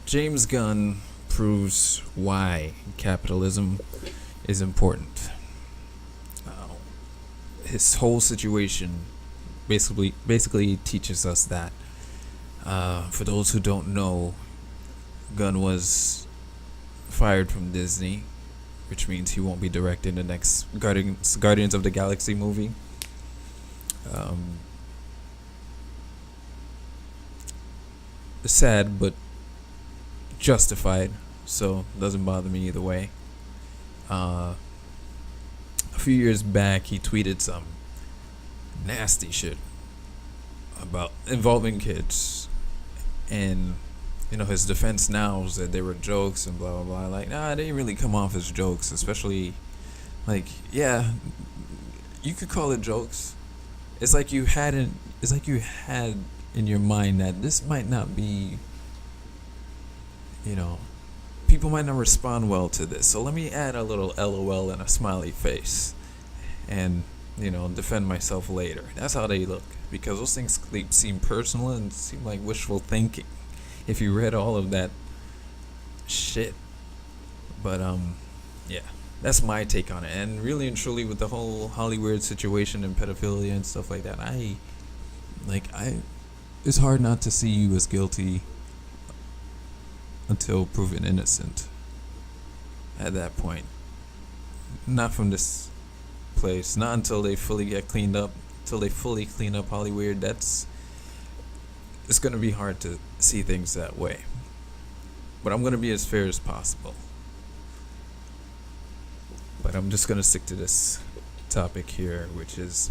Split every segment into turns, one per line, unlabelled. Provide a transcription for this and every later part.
James Gunn proves why capitalism is important. His whole situation basically teaches us that. For those who don't know, Gunn was fired from Disney, which means he won't be directing the next Guardians of the Galaxy movie. Sad, but justified, so doesn't bother me either way. A few years back, he tweeted some nasty shit about involving kids, and his defense now is that they were jokes and blah blah blah. Like, nah, they didn't really come off as jokes, especially yeah, you could call it jokes. It's like you had in your mind that this might not be, people might not respond well to this. So let me add a little LOL and a smiley face and, defend myself later. That's how they look, because those things, they seem personal and seem like wishful thinking if you read all of that shit. But, yeah, that's my take on it. And really and truly, with the whole Hollywood situation and pedophilia and stuff like that, it's hard not to see you as guilty until proven innocent. At that point, not from this place, not until they fully get cleaned up, until they fully clean up Hollywood. It's gonna be hard to see things that way. But I'm gonna be as fair as possible. But I'm just gonna stick to this topic here, which is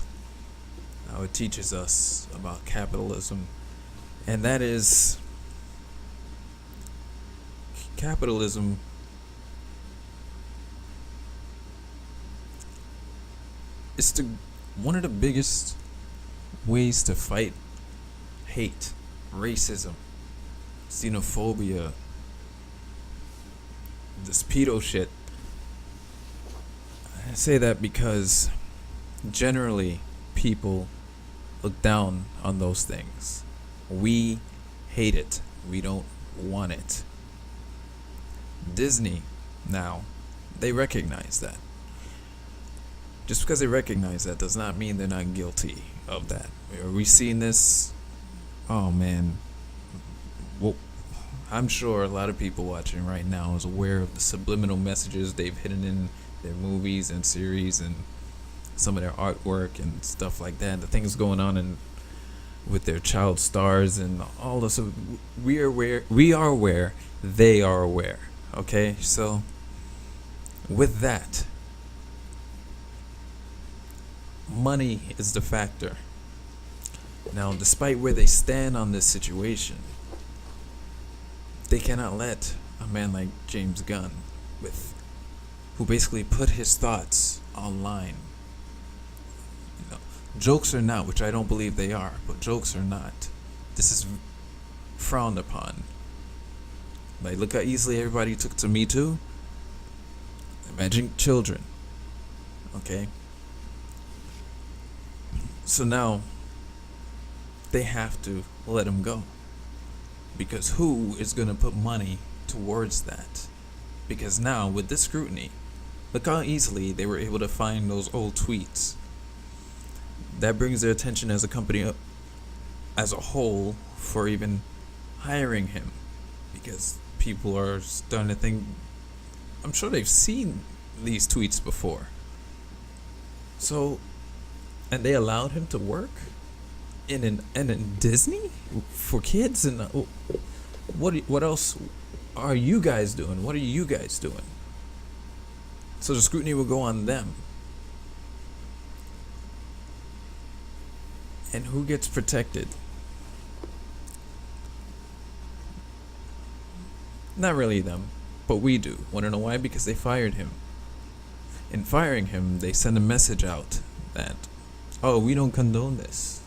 how it teaches us about capitalism, and that is, capitalism is one of the biggest ways to fight hate, racism, xenophobia, this pedo shit. I say that because generally people look down on those things. We hate it. We don't want it. Disney now, they recognize that. Just because they recognize that does not mean they're not guilty of that. Are we seeing this? Oh man. Well, I'm sure a lot of people watching right now is aware of the subliminal messages they've hidden in their movies and series and some of their artwork and stuff like that. The things going on with their child stars and all this. We are aware, they are aware. Okay, so with that, money is the factor. Now, despite where they stand on this situation, they cannot let a man like James Gunn, who basically put his thoughts online, jokes or not, which I don't believe they are, but jokes or not, this is frowned upon. Like, look how easily everybody took to Me Too. Imagine children. Okay? So now, they have to let him go. Because who is going to put money towards that? Because now, with this scrutiny, look how easily they were able to find those old tweets. That brings their attention as a company as a whole for even hiring him. Because people are starting to think, I'm sure they've seen these tweets before. So, and they allowed him to work in Disney for kids, and what else are you guys doing? What are you guys doing? So the scrutiny will go on them. And who gets protected? Not really them, but we do. Want to know why? Because they fired him. In firing him, they send a message out that, oh, we don't condone this.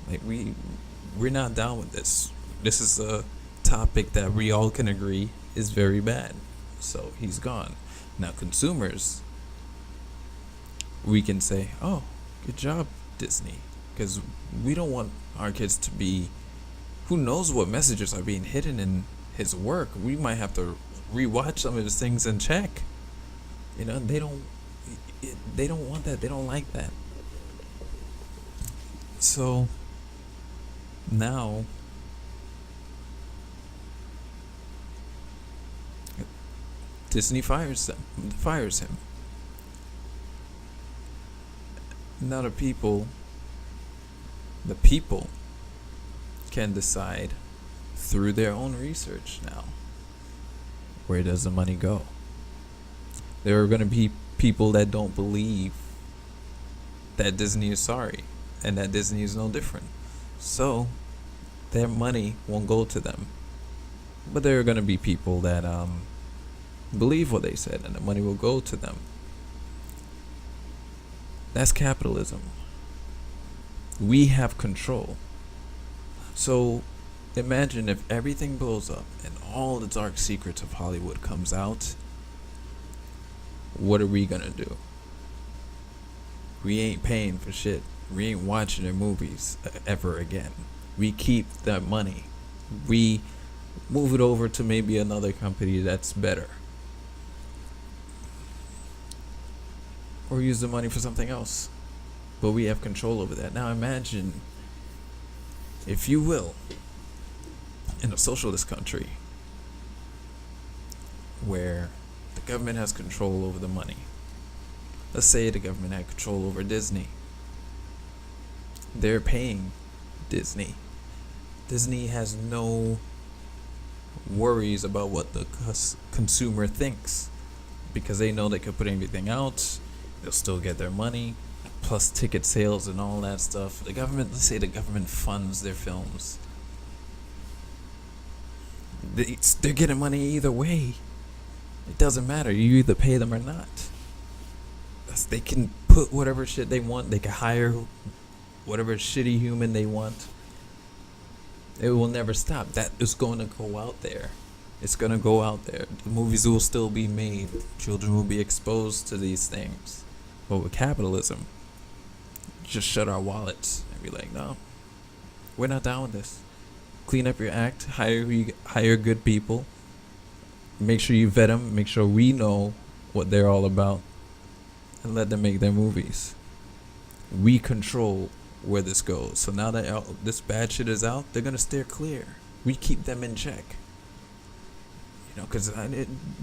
Like, we're not down with this. This is a topic that we all can agree is very bad. So he's gone. Now, consumers, we can say, oh, good job, Disney. Because we don't want our kids to be, who knows what messages are being hidden in his work. We might have to rewatch some of his things and check. You know, they don't want that. They don't like that. So now Disney fires him. Now the people can decide through their own research now, where does the money go? There are going to be people that don't believe that Disney is sorry and that Disney is no different. So their money won't go to them. But there are going to be people that believe what they said and the money will go to them. That's capitalism. We have control. So imagine if everything blows up and all the dark secrets of Hollywood comes out. What are we gonna do? We ain't paying for shit. We ain't watching their movies ever again. We keep that money. We move it over to maybe another company that's better. Or use the money for something else. But we have control over that. Now imagine, if you will, in a socialist country where the government has control over the money. Let's say the government had control over Disney. They're paying Disney. Disney has no worries about what the consumer thinks, because they know they could put everything out. They'll still get their money, plus ticket sales and all that stuff. The government, let's say the government funds their films. They're getting money either way. It doesn't matter. You either pay them or not. They can put whatever shit they want. They can hire whatever shitty human they want. It will never stop. That is going to go out there. It's going to go out there. The movies will still be made. Children will be exposed to these things. But with capitalism, just shut our wallets and be like, no, we're not down with this. Clean up your act. Hire good people. Make sure you vet them. Make sure we know what they're all about. And let them make their movies. We control where this goes. So now that this bad shit is out, they're going to steer clear. We keep them in check. You know, because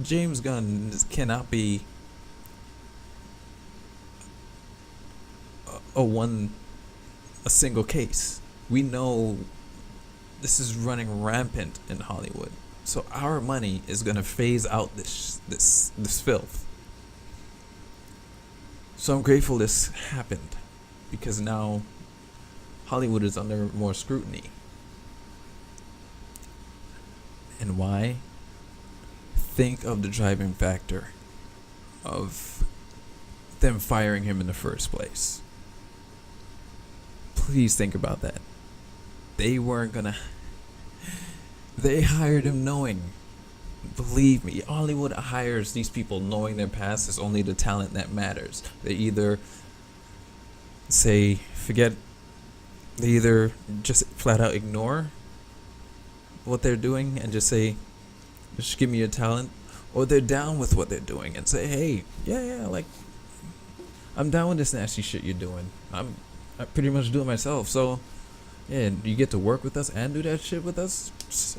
James Gunn cannot be a single case. We know this is running rampant in Hollywood. So our money is going to phase out this filth. So I'm grateful this happened, because now Hollywood is under more scrutiny. And why? Think of the driving factor of them firing him in the first place. Please think about that. They hired him knowing. Believe me, Hollywood hires these people knowing their past is only the talent that matters. They either just flat out ignore what they're doing and just say, just give me your talent, or they're down with what they're doing and say, hey, yeah, like, I'm down with this nasty shit you're doing. I pretty much do it myself, so yeah, you get to work with us and do that shit with us.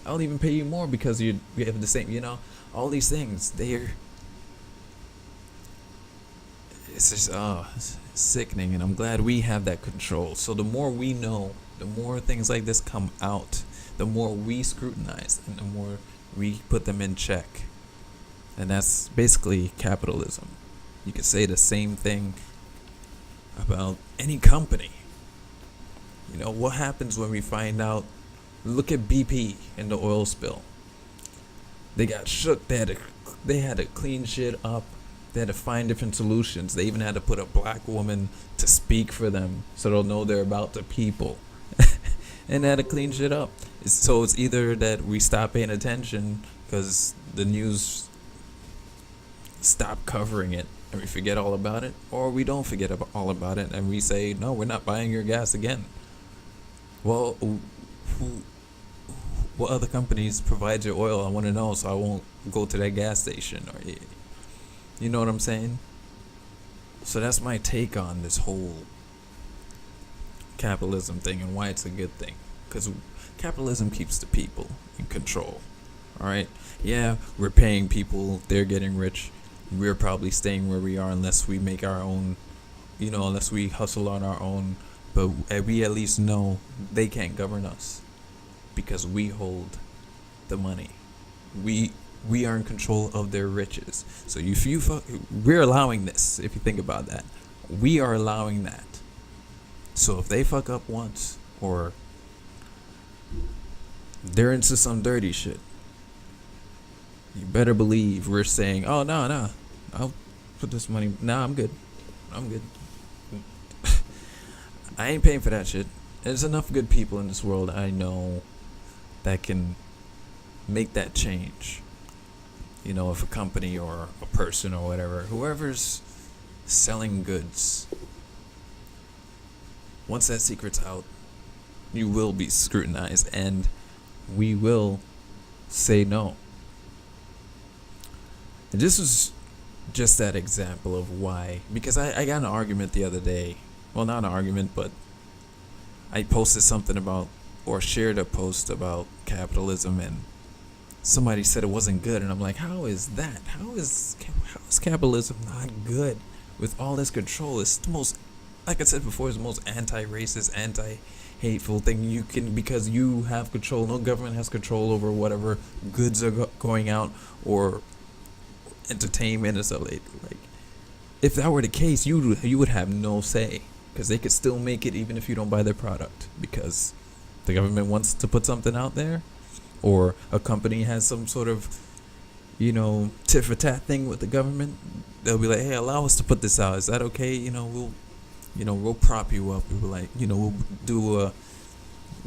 I'll even pay you more because we have the same, all these things. It's just it's sickening, and I'm glad we have that control. So the more we know, the more things like this come out, the more we scrutinize, and the more we put them in check. And that's basically capitalism. You could say the same thing about any company. What happens when we find out? Look at BP and the oil spill. They got shook. They had to clean shit up. They had to find different solutions. They even had to put a black woman to speak for them, so they'll know they're about the people. and that'll clean shit up. So it's either that we stop paying attention because the news stop covering it and we forget all about it, or we don't forget all about it and we say, no, we're not buying your gas again. Well, what other companies provide your oil? I want to know, so I won't go to that gas station. Or, you know what I'm saying? So that's my take on this whole capitalism thing and why it's a good thing. Because capitalism keeps the people in control. All right? Yeah, we're paying people. They're getting rich. We're probably staying where we are unless we make our own, unless we hustle on our own. But we at least know they can't govern us because we hold the money. We are in control of their riches. So if we're allowing this. If you think about that, we are allowing that. So if they fuck up once or they're into some dirty shit, you better believe we're saying, oh, no, I'll put this money. Nah, I'm good. I ain't paying for that shit. There's enough good people in this world I know that can make that change. If a company or a person or whatever, whoever's selling goods, once that secret's out, you will be scrutinized and we will say no. And this was just that example of why, because I got in an argument the other day. Well, not an argument, but I posted something about, or shared a post about capitalism, and somebody said it wasn't good, and I'm like, how is that? How is capitalism not good with all this control? It's the most, like I said before, it's the most anti-racist, anti-hateful thing you can, because you have control. No government has control over whatever goods are going out or entertainment and stuff like. If that were the case, you would have no say, because they could still make it even if you don't buy their product, because the government wants to put something out there, or a company has some sort of, tit for tat thing with the government. They'll be like, hey, allow us to put this out. Is that okay? We'll prop you up. We'll we'll do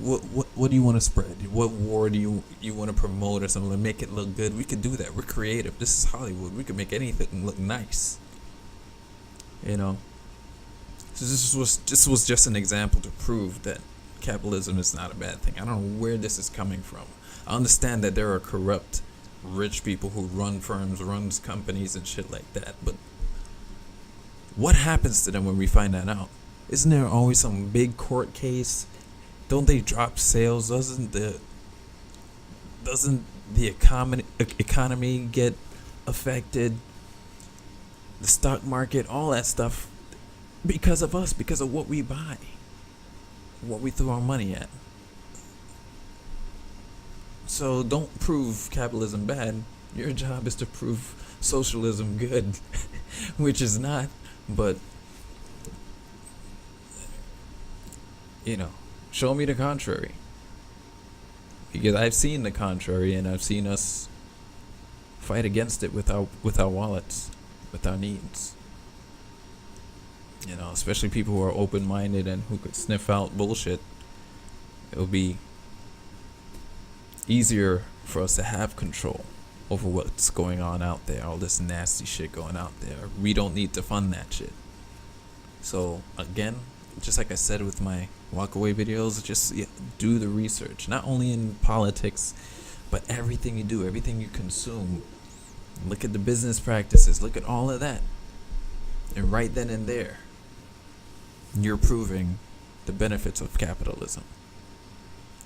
what do you want to spread? What war do you want to promote or something to make it look good? We could do that. We're creative. This is Hollywood. We could make anything look nice. So this was just an example to prove that capitalism is not a bad thing. I don't know where this is coming from. I understand that there are corrupt, rich people who run firms, runs companies and shit like that, but what happens to them when we find that out? Isn't there always some big court case? Don't they drop sales? Doesn't the economy get affected? The stock market, all that stuff, because of us, because of what we buy, what we throw our money at. So don't prove capitalism bad. Your job is to prove socialism good, which is not. But show me the contrary, because I've seen the contrary, and I've seen us fight against it with our wallets, with our needs. Especially people who are open-minded and who could sniff out bullshit. It'll be easier for us to have control over what's going on out there, all this nasty shit going out there. We don't need to fund that shit. So again, just like I said with my walkaway videos, just do the research, not only in politics, but everything you do, everything you consume. Look at the business practices, look at all of that, and right then and there, you're proving the benefits of capitalism.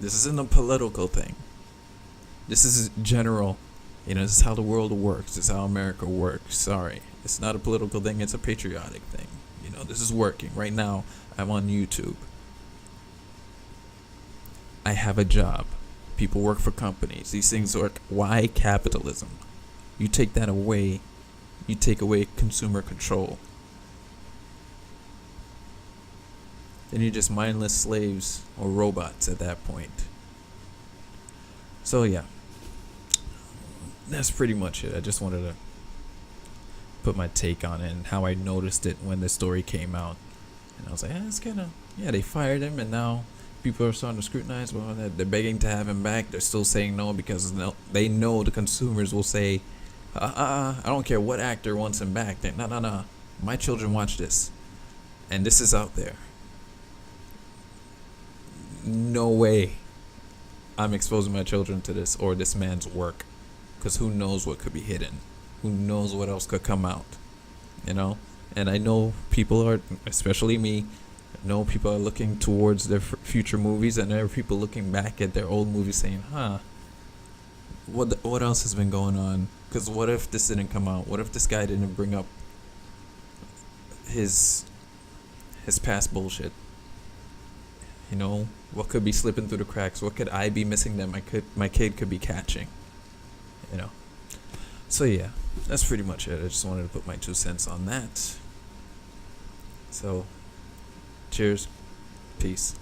This isn't a political thing. This is general. This is how the world works. This is how America works. Sorry. It's not a political thing. It's a patriotic thing. This is working. Right now, I'm on YouTube. I have a job. People work for companies. These things work. Why capitalism? You take that away. You take away consumer control. Then you're just mindless slaves or robots at that point. So yeah, that's pretty much it. I just wanted to put my take on it and how I noticed it when the story came out. And I was like, it's kind of, they fired him, and now people are starting to scrutinize. Well, they're begging to have him back. They're still saying no because they know the consumers will say, I don't care what actor wants him back. No. My children watch this. And this is out there. No way I'm exposing my children to this or this man's work. Because who knows what could be hidden. Who knows what else could come out. You know? And I know people are, especially me, I know people are looking towards their future movies, and there are people looking back at their old movies saying, what else has been going on? Because what if this didn't come out? What if this guy didn't bring up his past bullshit? You know, what could be slipping through the cracks? What could I be missing that my kid could be catching? You know. So yeah, that's pretty much it. I just wanted to put my 2 cents on that. So, cheers. Peace.